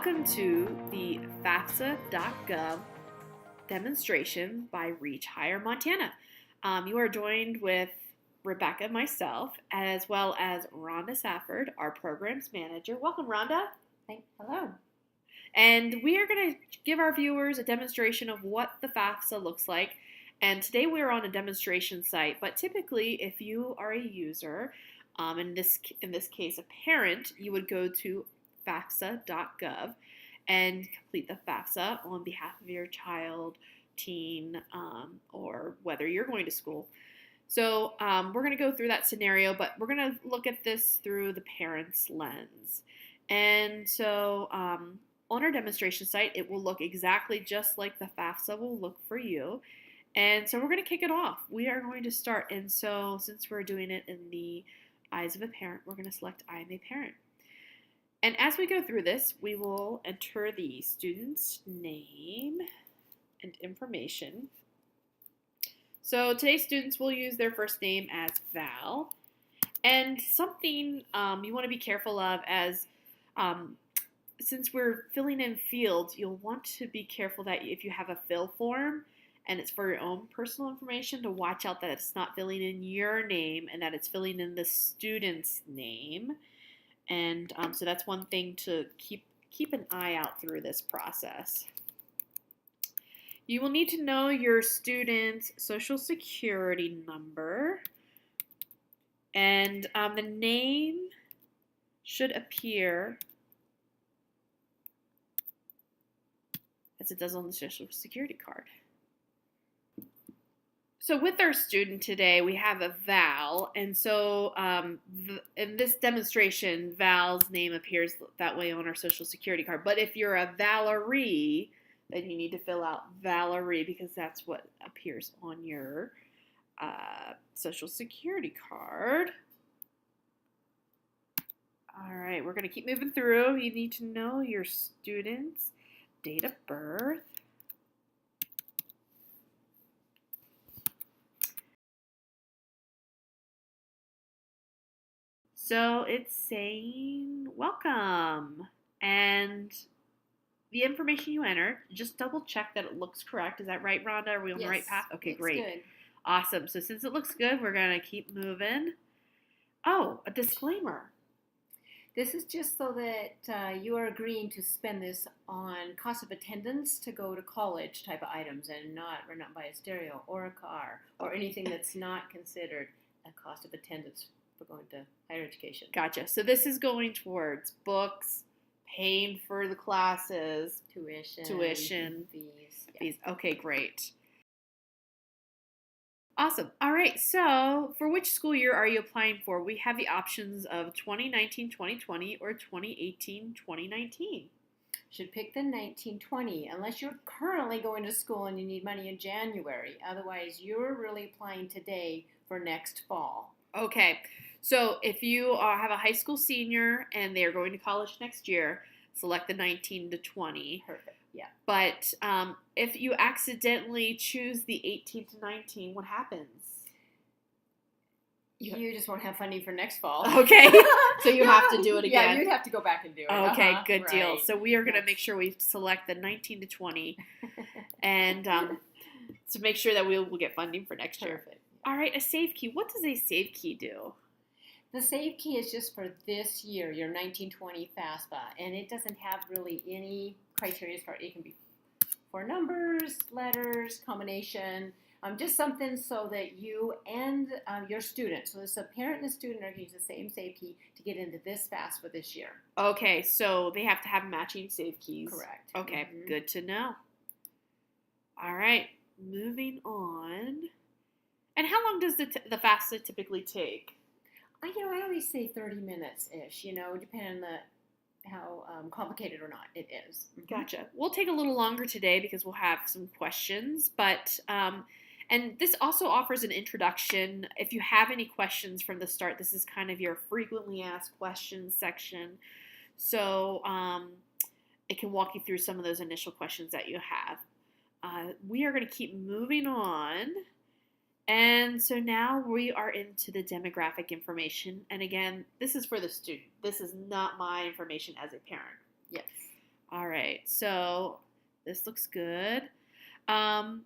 Welcome to the FAFSA.gov demonstration by Reach Higher Montana. You are joined with Rebecca, myself, as well as Rhonda Safford, our programs manager. Welcome, Rhonda. Hello. And we are going to give our viewers a demonstration of what the FAFSA looks like. And today we are on a demonstration site, but typically if you are a user, in this case a parent, you would go to FAFSA.gov and complete the FAFSA on behalf of your child, teen, or whether you're going to school. So we're going to go through that scenario, but we're going to look at this through the parent's lens. And so on our demonstration site, it will look exactly just like the FAFSA will look for you. And so we're going to kick it off. We are going to start. And so since we're doing it in the eyes of a parent, we're going to select I am a parent. And as we go through this, we will enter the student's name and information. So today's students will use their first name as Val. And something you want to be careful of as since we're filling in fields, you'll want to be careful that if you have a fill form and it's for your own personal information, to watch out that it's not filling in your name and that it's filling in the student's name. And so that's one thing to keep an eye out through this process. You will need to know your student's social security number, and the name should appear as it does on the social security card. So with our student today, we have a Val, and so in this demonstration, Val's name appears that way on our social security card. But if you're a Valerie, then you need to fill out Valerie because that's what appears on your social security card. All right, we're going to keep moving through. You need to know your student's date of birth. So it's saying welcome, and the information you enter, just double check that it looks correct. Is that right, Rhonda? Are we on the right path? Okay, great. Good. Awesome. So since it looks good, we're going to keep moving. Oh, a disclaimer. This is just so that you are agreeing to spend this on cost of attendance to go to college type of items and not buy a stereo or a car or anything that's not considered a cost of attendance for going to higher education. Gotcha. So this is going towards books, paying for the classes, tuition, fees. Okay, great. Awesome. All right. So for which school year are you applying for? We have the options of 2019-2020 or 2018-2019. Should pick the 1920 unless you're currently going to school and you need money in January. Otherwise, you're really applying today for next fall. Okay. So if you have a high school senior and they're going to college next year, select the 19 to 20. Perfect. Yeah. But if you accidentally choose the 18 to 19, what happens? You just won't have funding for next fall. Okay. So you have to do it again. Yeah, you'd have to go back and do it. Okay, good right. deal. So we are going to make sure we select the 19 to 20 and to make sure that we will get funding for next year. Perfect. All right, a save key. What does a save key do? The save key is just for this year, your 1920 FAFSA, and it doesn't have really any criteria for it. It can be for numbers, letters, combination, just something so that you and your student, so this a parent and a student are going to use the same save key to get into this FAFSA this year. Okay, so they have to have matching save keys. Correct. Okay, Good to know. All right, moving on. And how long does the FAFSA typically take? I always say 30 minutes-ish, depending on how complicated or not it is. Gotcha. We'll take a little longer today because we'll have some questions, but and this also offers an introduction. If you have any questions from the start, this is kind of your frequently asked questions section. So it can walk you through some of those initial questions that you have. We are going to keep moving on. And so now we are into the demographic information. And again, this is for the student. This is not my information as a parent. Yes. All right, so this looks good. Again,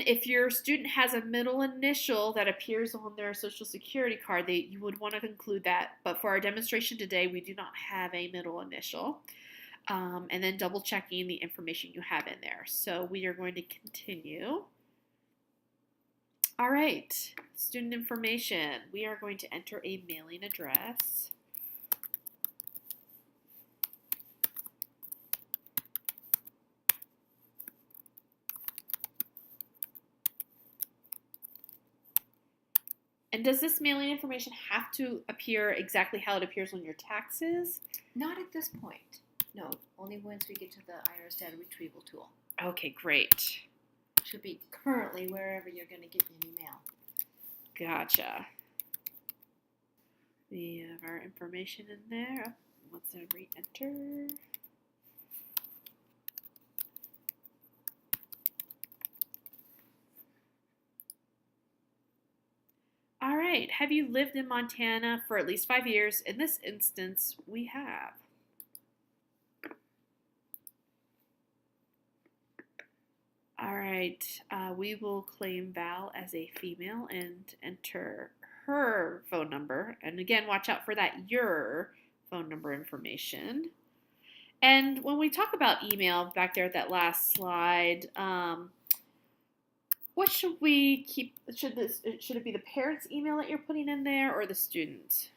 if your student has a middle initial that appears on their Social Security card, you would want to include that. But for our demonstration today, we do not have a middle initial. And then double checking the information you have in there. So we are going to continue. All right, student information. We are going to enter a mailing address. And does this mailing information have to appear exactly how it appears on your taxes? Not at this point. No, only once we get to the IRS data retrieval tool. Okay, great. Should be currently wherever you're going to get your email. Gotcha. We have our information in there. Once I re-enter. All right, have you lived in Montana for at least 5 years? In this instance, we have. All right, we will claim Val as a female and enter her phone number. And again, watch out for that your phone number information. And when we talk about email, back there at that last slide, what should we keep? Should it be the parent's email that you're putting in there or the student?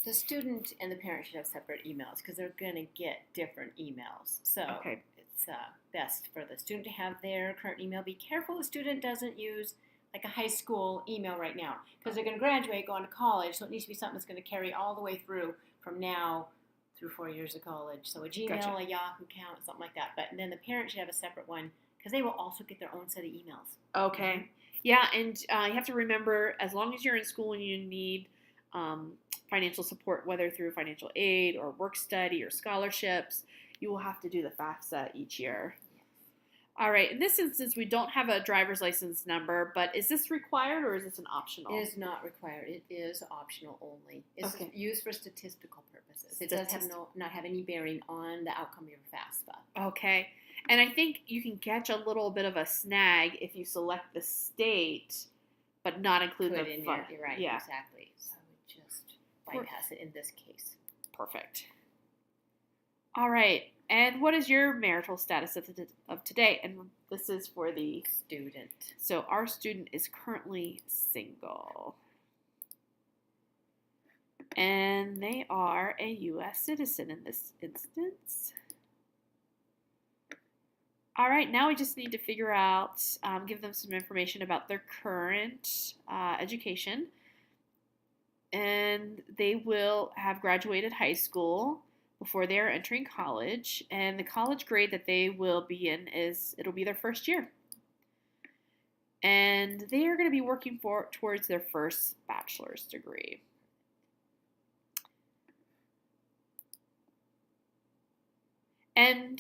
The student and the parent should have separate emails because they're going to get different emails. So Okay. it's best for the student to have their current email. Be careful the student doesn't use like a high school email right now because they're going to graduate, go on to college. So it needs to be something that's going to carry all the way through from now through 4 years of college. So a Gmail, Gotcha. a Yahoo account, something like that. But then the parent should have a separate one because they will also get their own set of emails. Okay. Yeah, and you have to remember, as long as you're in school and you need financial support, whether through financial aid or work study or scholarships, you will have to do the FAFSA each year. Yes. All right. In this instance, we don't have a driver's license number, but is this required or is this an optional? It is not required. It is optional only. It's Okay. used for statistical purposes. It does not have any bearing on the outcome of your FAFSA. Okay. And I think you can catch a little bit of a snag if you select the state, but not include Put the in fund. there, right? Yeah. Exactly. So we just bypass it in this case. Perfect. All right. And what is your marital status of today? And this is for the Student. So our student is currently single. And they are a U.S. citizen in this instance. All right, now we just need to figure out, give them some information about their current education. And they will have graduated high school before they are entering college. And the college grade that they will be in it'll be their first year. And they are going to be working towards their first bachelor's degree. And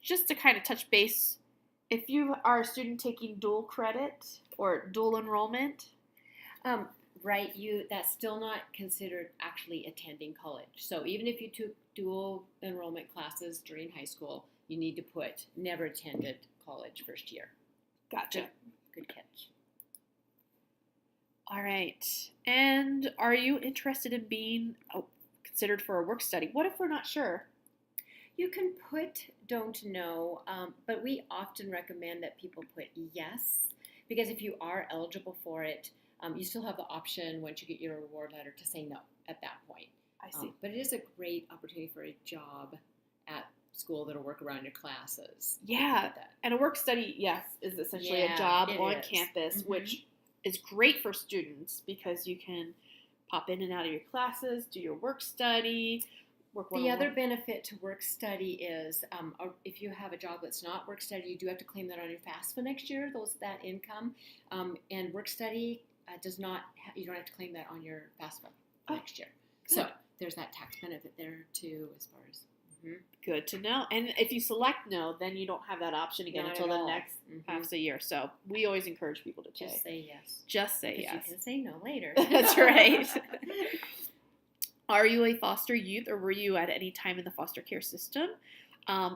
just to kind of touch base, if you are a student taking dual credit or dual enrollment, Right, that's still not considered actually attending college. So even if you took dual enrollment classes during high school, you need to put never attended college first year. Gotcha. Good catch. All right. And are you interested in being considered for a work study? What if we're not sure? You can put don't know, but we often recommend that people put yes, because if you are eligible for it, you still have the option once you get your reward letter to say no at that point. I see. But it is a great opportunity for a job at school that'll work around your classes. Yeah. And a work study, yes, is essentially a job on campus, which is great for students because you can pop in and out of your classes, do your work study. The other benefit to work study is if you have a job that's not work study, you do have to claim that on your FAFSA next year, that income. And work study does not, you don't have to claim that on your FAFSA next year. Good. So there's that tax benefit there too as far as. Good to know. And if you select no, then you don't have that option again until the next FAFSA year. So we always encourage people to just say yes. Just say yes. You can say no later. That's right. Are you a foster youth or were you at any time in the foster care system?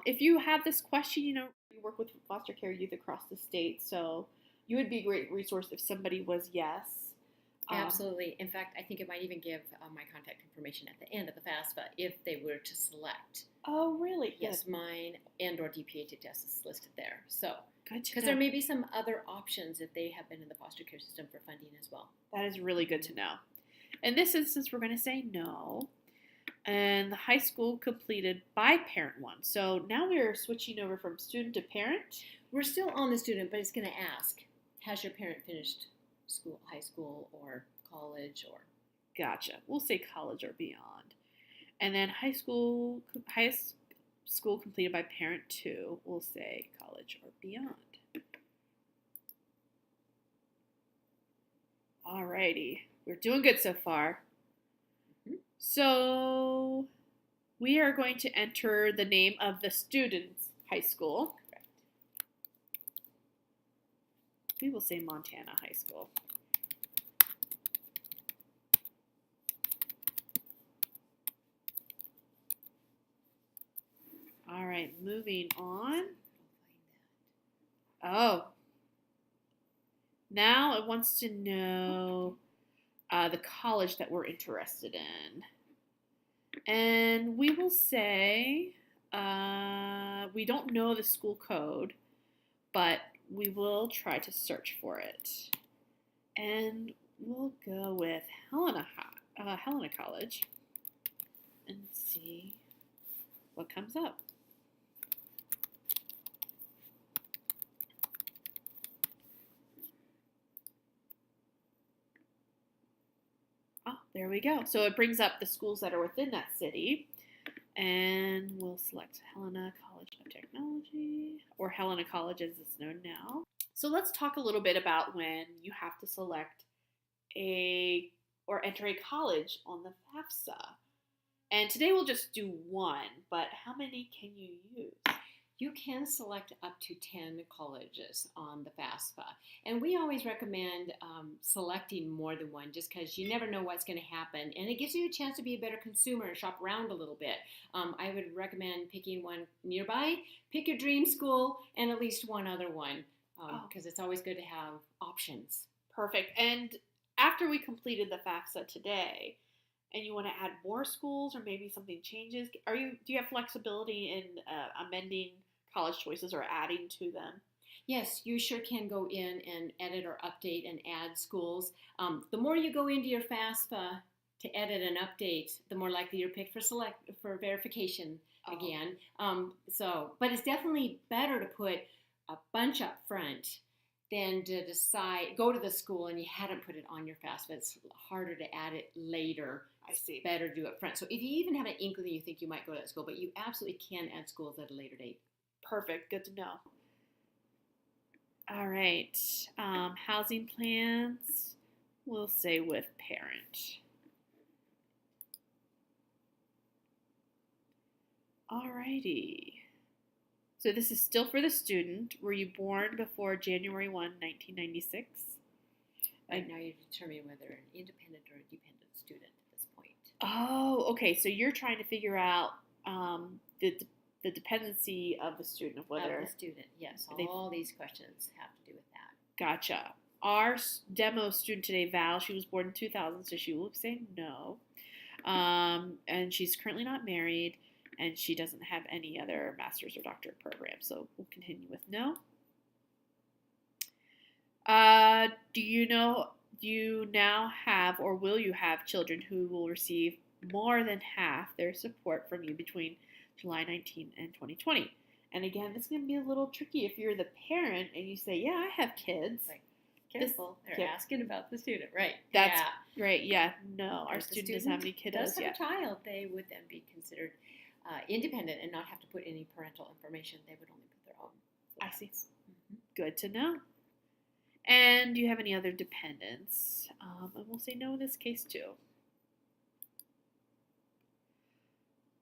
If you have this question, we work with foster care youth across the state, so you would be a great resource if somebody was yes. Absolutely. In fact, I think it might even give my contact information at the end of the FAFSA if they were to select. Oh, really? Yes, mine and or DPHHS is listed there. So, good to because know. there may be some other options if they have been in the foster care system for funding as well. That is really good to know. In this instance, we're going to say no. And the high school completed by parent 1. So now we're switching over from student to parent. We're still on the student, but it's going to ask, has your parent finished school, high school or college or? Gotcha. We'll say college or beyond. And then high school completed by parent 2. We'll say college or beyond. Alrighty. We're doing good so far. So we are going to enter the name of the student's high school. Correct. We will say Montana High School. All right, moving on. Oh. Now it wants to know the college that we're interested in. And we will say we don't know the school code, but we will try to search for it. And we'll go with Helena College and see what comes up. Oh, there we go. So it brings up the schools that are within that city. And we'll select Helena College of Technology, or Helena College as it's known now. So let's talk a little bit about when you have to select or enter a college on the FAFSA. And today we'll just do one, but how many can you use? You can select up to 10 colleges on the FAFSA. And we always recommend selecting more than one just because you never know what's going to happen. And it gives you a chance to be a better consumer and shop around a little bit. I would recommend picking one nearby, pick your dream school, and at least one other one because it's always good to have options. Perfect. And after we completed the FAFSA today, and you want to add more schools or maybe something changes, do you have flexibility in amending college choices or adding to them? Yes, you sure can go in and edit or update and add schools. The more you go into your FAFSA to edit and update, the more likely you're picked for verification again. But it's definitely better to put a bunch up front than to go to the school and you hadn't put it on your FAFSA. It's harder to add it later. I see. Better to do it up front. So if you even have an inkling you think you might go to that school, but you absolutely can add schools at a later date. Perfect. Good to know. All right. Housing plans, we'll say with parent. All righty. So this is still for the student. Were you born before January 1, 1996? Right now you're determining whether an independent or a dependent student at this point. Oh, okay. So you're trying to figure out the dependency of the student, of whether... Of the student, yes. All these questions have to do with that. Gotcha. Our demo student today, Val, she was born in 2000, so she will say no. And she's currently not married, and she doesn't have any other master's or doctorate program, so we'll continue with no. Do you now have, or will you have, children who will receive more than half their support from you between July 19 and 2020? And again, this is going to be a little tricky if you're the parent and you say, yeah, I have kids. Right. Careful. They're asking about the student. Right. That's right. Yeah. No, our student doesn't have any kiddos does have yet. a child, they would then be considered independent and not have to put any parental information. They would only put their own. I see. Mm-hmm. Good to know. And do you have any other dependents? And we'll say no in this case too.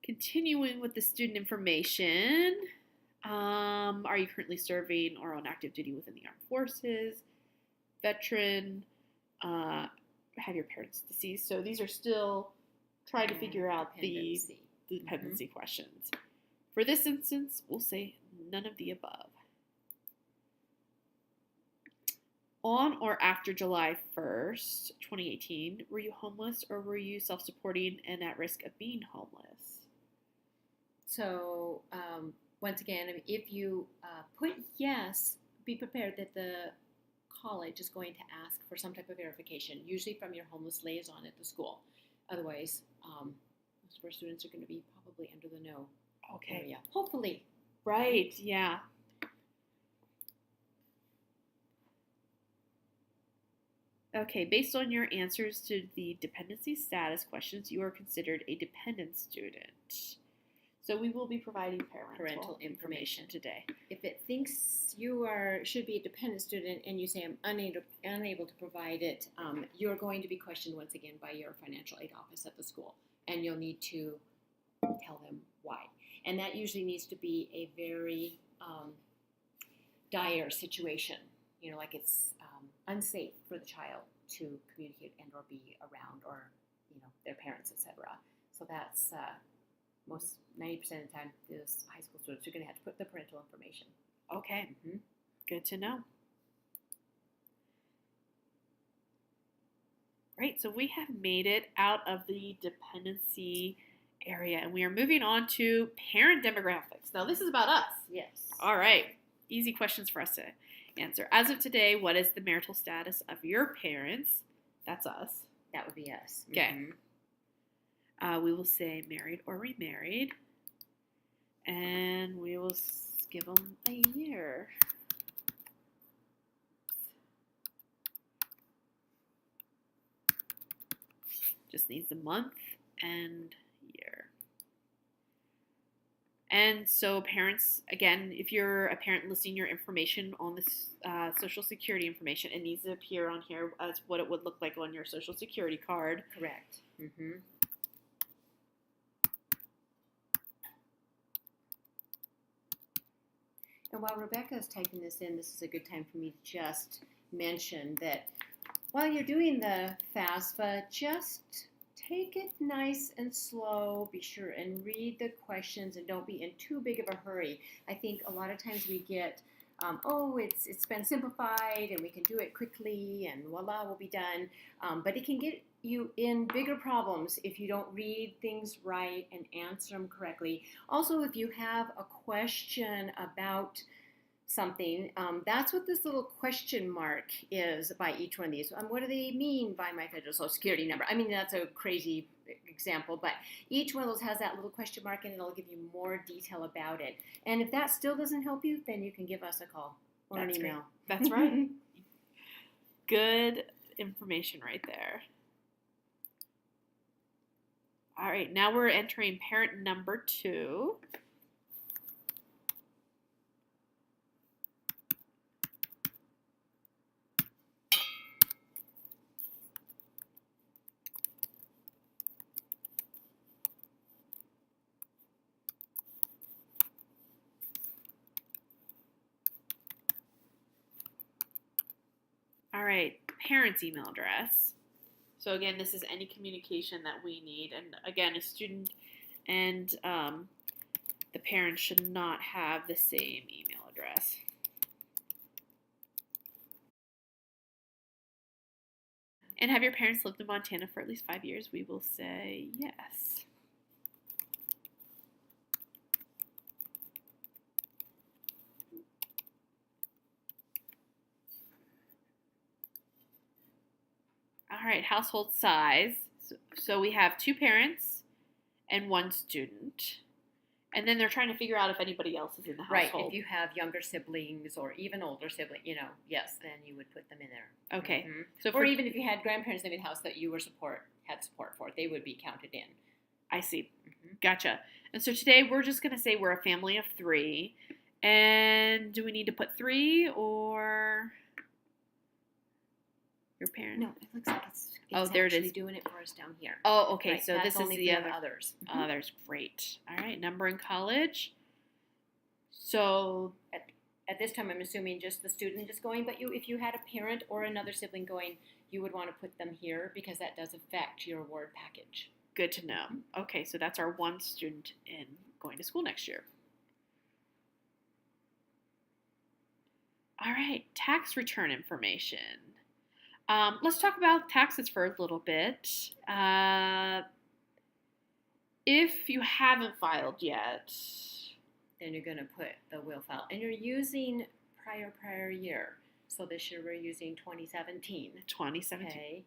Continuing with the student information, are you currently serving or on active duty within the armed forces? Veteran? Have your parents deceased? So these are still try to figure out the dependency questions. For this instance, we'll say none of the above. On or after July 1st, 2018, were you homeless or were you self-supporting and at risk of being homeless? So, once again, if you put yes, be prepared that the college is going to ask for some type of verification, usually from your homeless liaison at the school. Otherwise, most of our students are going to be probably under the no area. Hopefully. Right, yeah. Okay, based on your answers to the dependency status questions, you are considered a dependent student. So we will be providing parental information today. If it thinks you should be a dependent student and you say I'm unable to provide it, you're going to be questioned once again by your financial aid office at the school, and you'll need to tell them why. And that usually needs to be a very dire situation, like it's unsafe for the child to communicate and or be around, or their parents, etc. So that's most 90% of the time, those high school students are going to have to put the parental information. Okay, good to know. Great, so we have made it out of the dependency area, and we are moving on to parent demographics. Now, this is about us. Yes. All right, easy questions for us to answer. As of today, what is the marital status of your parents? That's us. That would be us. Okay. We will say married or remarried, and we will give them a year. Just needs the month and year. And so parents, again, if you're a parent listing your information on this Social Security information, it needs to appear on here as what it would look like on your Social Security card. Correct. And while Rebecca is typing this in, this is a good time for me to just mention that while you're doing the FAFSA, just take it nice and slow. Be sure and read the questions and don't be in too big of a hurry. I think a lot of times we get, it's been simplified and we can do it quickly and voila, we'll be done. But it can get you in bigger problems if you don't read things right and answer them correctly. Also, if you have a question about something, that's what this little question mark is by each one of these. What do they mean by my federal Social Security number? I mean, that's a crazy example, but each one of those has that little question mark and it'll give you more detail about it. And if that still doesn't help you, then you can give us a call or an email. That's right. Good information right there. All right, now we're entering parent number 2. All right, parent's email address. So again, this is any communication that we need. And again, a student and the parent should not have the same email address. And have your parents lived in Montana for at least 5 years? We will say yes. All right, household size. So we have 2 parents and 1 student. And then they're trying to figure out if anybody else is in the household. Right, if you have younger siblings or even older siblings, yes, then you would put them in there. Okay. So or even if you had grandparents living in the house that you had support for, they would be counted in. I see. Gotcha. And so today we're just going to say we're a family of 3. And do we need to put 3 or your parent? No, it looks like it's there it is. Doing it for us down here. Oh, okay. Right, so this is the other others. Others. Great. All right. Number in college. So at this time, I'm assuming just the student is going. But if you had a parent or another sibling going, you would want to put them here because that does affect your award package. Good to know. Okay, so that's our one student in going to school next year. All right, tax return information. Let's talk about taxes for a little bit. If you haven't filed yet, then you're going to put the will file. And you're using prior year. So this year we're using 2017. 2017. Okay.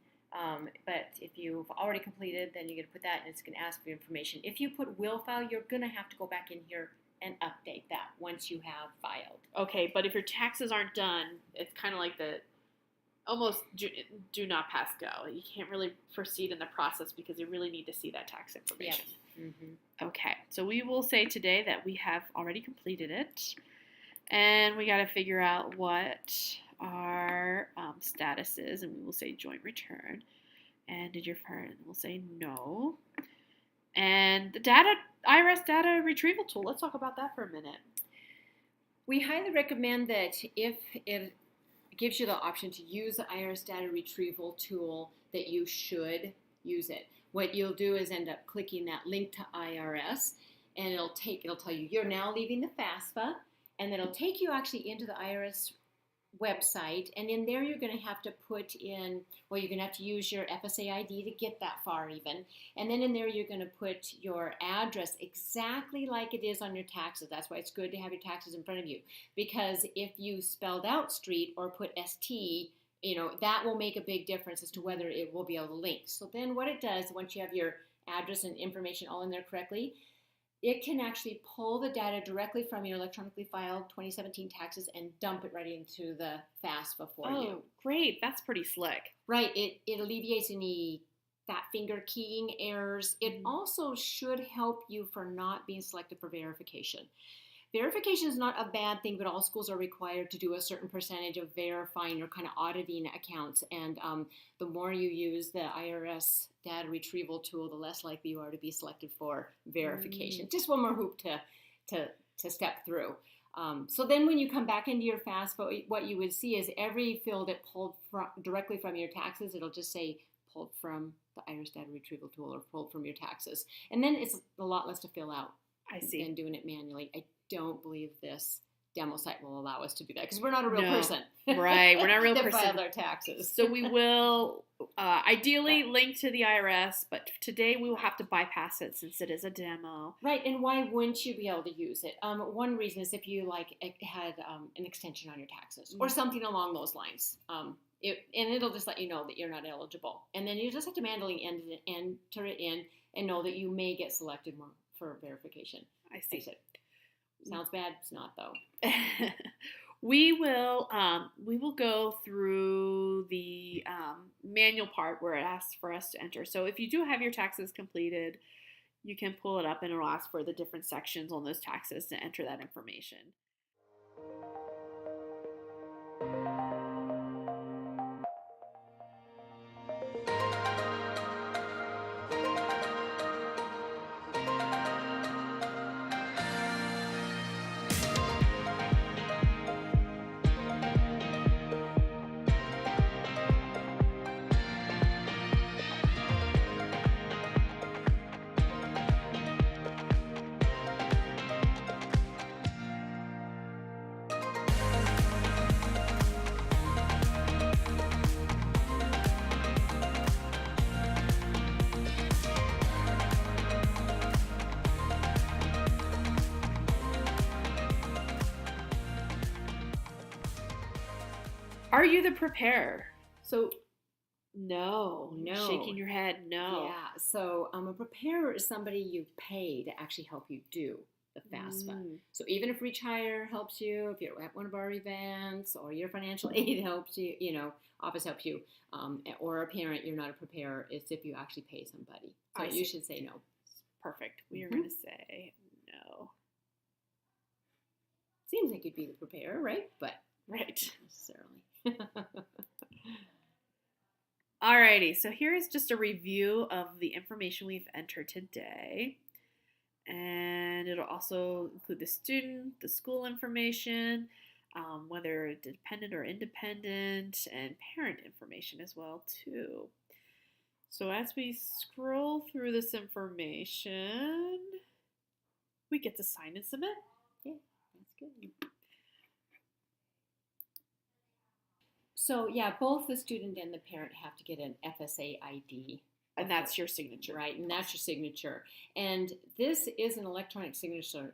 But if you've already completed, then you're going to put that and it's going to ask for information. If you put will file, you're going to have to go back in here and update that once you have filed. Okay, but if your taxes aren't done, it's kind of like the almost do not pass go. You can't really proceed in the process because you really need to see that tax information. Yep. Mm-hmm. Okay, so we will say today that we have already completed it, and we got to figure out what our status is, and we will say joint return. And did your parent? We'll say no. And the IRS data retrieval tool. Let's talk about that for a minute. We highly recommend that if it gives you the option to use the IRS data retrieval tool, that you should use it. What you'll do is end up clicking that link to IRS, and it'll tell you you're now leaving the FAFSA, and it'll take you actually into the IRS website, and in there you're going to have to put in, well, you're going to have to use your FSA ID to get that far even, and then in there you're going to put your address exactly like it is on your taxes. That's why it's good to have your taxes in front of you, because if you spelled out street or put ST, that will make a big difference as to whether it will be able to link. So then what it does, once you have your address and information all in there correctly, it can actually pull the data directly from your electronically filed 2017 taxes and dump it right into the FAFSA for you. Oh, great. That's pretty slick. Right. It alleviates any fat finger keying errors. It also should help you for not being selected for verification. Verification is not a bad thing, but all schools are required to do a certain percentage of verifying or kind of auditing accounts. And the more you use the IRS data retrieval tool, the less likely you are to be selected for verification. Just one more hoop to step through. So then when you come back into your FAFSA, what you would see is every field that pulled directly from your taxes, it'll just say pulled from the IRS data retrieval tool or pulled from your taxes. And then it's a lot less to fill out. I see. Than doing it manually. I don't believe this demo site will allow us to do that because we're not a real person. Right, we're not a real that person. filed our taxes. So we will ideally link to the IRS, but today we will have to bypass it since it is a demo. Right, and why wouldn't you be able to use it? One reason is if you had an extension on your taxes or something along those lines. And it'll just let you know that you're not eligible. And then you just have to manually enter it in and know that you may get selected for verification. I see. Sounds bad. It's not, though. We will go through the manual part where it asks for us to enter. So if you do have your taxes completed, you can pull it up and it'll ask for the different sections on those taxes to enter that information. Are you the preparer? So, no. Shaking your head, no. Yeah, so a preparer is somebody you pay to actually help you do the FAFSA. So even if Reach Higher helps you, if you're at one of our events, or your financial aid helps you, office helps you, or a parent, you're not a preparer, it's if you actually pay somebody. So you should say no. Perfect. We are going to say no. Seems like you'd be the preparer, right? But right. Not necessarily. Alrighty, so here is just a review of the information we've entered today. And it'll also include the student, the school information, whether dependent or independent, and parent information as well too. So as we scroll through this information, we get to sign and submit. Yeah, that's good. So yeah, both the student and the parent have to get an FSA ID. And that's your signature. Right, and that's your signature. And this is an electronic signature,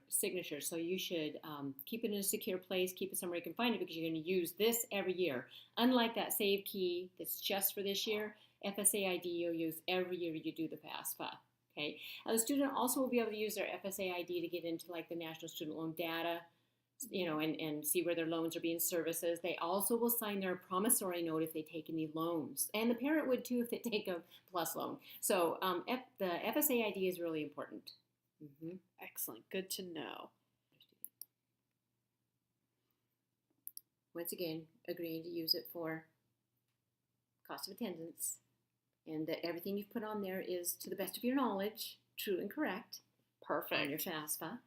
so you should keep it in a secure place, keep it somewhere you can find it, because you're going to use this every year. Unlike that save key that's just for this year, FSA ID you'll use every year you do the FAFSA. Okay. The student also will be able to use their FSA ID to get into like the National Student Loan data, and see where their loans are being serviced. They also will sign their promissory note if they take any loans. And the parent would too if they take a plus loan. So the FSA ID is really important. Mm-hmm. Excellent. Good to know. Once again, agreeing to use it for cost of attendance, and that everything you've put on there is to the best of your knowledge, true and correct. Perfect. On your FAFSA.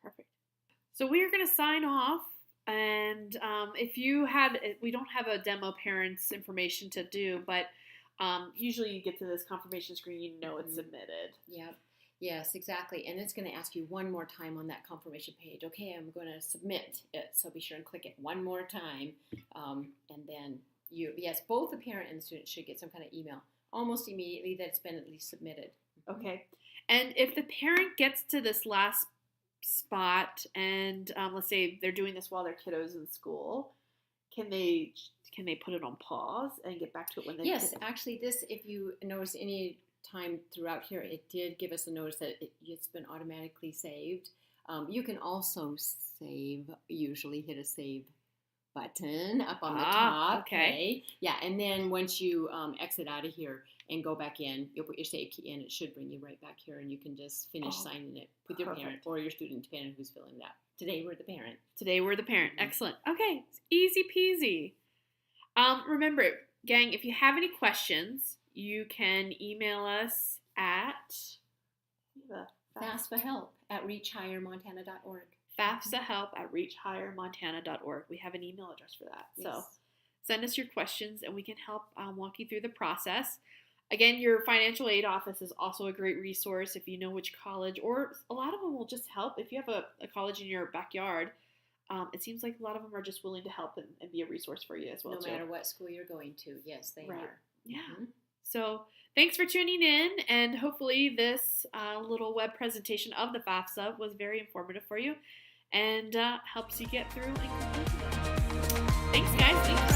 Perfect. So we are going to sign off, and we don't have a demo parent's information to do, but usually you get to this confirmation screen, you know it's submitted. Yep. Yes, exactly. And it's going to ask you one more time on that confirmation page. Okay, I'm going to submit it, so be sure and click it one more time, and then both the parent and the student should get some kind of email almost immediately that it's been at least submitted. Okay. And if the parent gets to this last spot, and let's say they're doing this while their kiddo's in school, can they put it on pause and get back to it when they? Yes, actually, this, if you notice any time throughout here, it did give us a notice that it's been automatically saved. You can also save. Usually, hit a save button up on the top. Okay. Yeah, and then once you exit out of here and go back in, you'll put your save key in. It should bring you right back here, and you can just finish signing it with your parent or your student, depending on who's filling it out. Today, we're the parent. Mm-hmm. Excellent. Okay, easy peasy. Remember, gang, if you have any questions, you can email us at FAFSAhelp@reachhighermontana.org. FAFSAhelp@reachhighermontana.org. We have an email address for that. Yes. So send us your questions, and we can help walk you through the process. Again, your financial aid office is also a great resource if you know which college, or a lot of them will just help. If you have a college in your backyard, it seems like a lot of them are just willing to help and be a resource for you as well. No matter what school you're going to. Yes, they are. Yeah. Mm-hmm. So thanks for tuning in, and hopefully this little web presentation of the FAFSA was very informative for you and helps you get through and complete it. Thanks, guys.